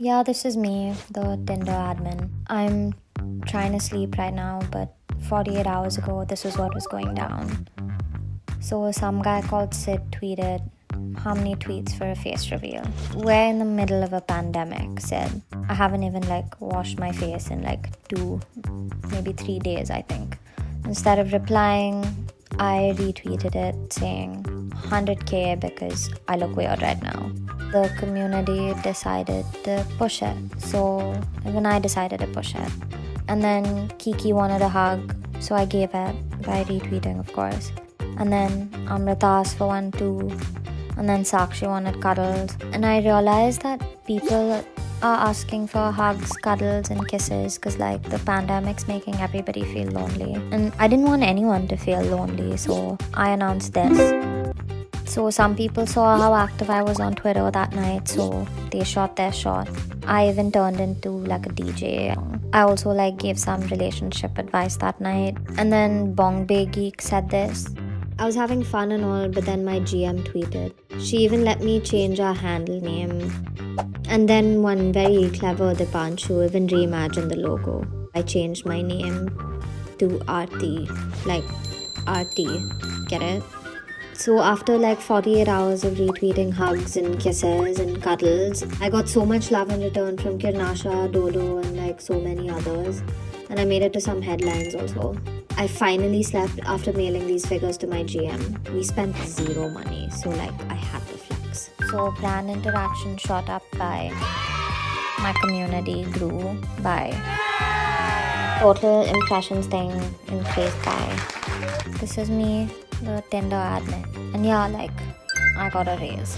Yeah, this is me, the Tinder admin. I'm trying to sleep right now, but 48 hours ago, this is what was going down. So, some guy called Sid tweeted, "How many tweets for a face reveal?" We're in the middle of a pandemic, Sid. I haven't even washed my face in 2, maybe 3 days, I think. Instead of replying, I retweeted it saying 100K because I look weird right now. The community decided to push it, so even I decided to push it. And then Kiki wanted a hug, so I gave it by retweeting, of course. And then Amrita asked for one too. And then Sakshi wanted cuddles. And I realized that people are asking for hugs, cuddles, and kisses because the pandemic's making everybody feel lonely. And I didn't want anyone to feel lonely, so I announced this. So some people saw how active I was on Twitter that night, so they shot their shot. I even turned into a DJ. I also gave some relationship advice that night. And then Bombay Geek said this. I was having fun and all, but then my GM tweeted. She even let me change our handle name. And then one very clever Dipanshu even reimagined the logo. I changed my name to RT, RT, get it? So after 48 hours of retweeting hugs and kisses and cuddles, I got so much love in return from Kirnasha, Dodo, and so many others. And I made it to some headlines also. I finally slept after mailing these figures to my GM. We spent zero money, so I had to flex. So brand interaction shot up by, my community grew by, total impressions thing increased by. This is me, the Tinder admin. And yeah, I got a raise.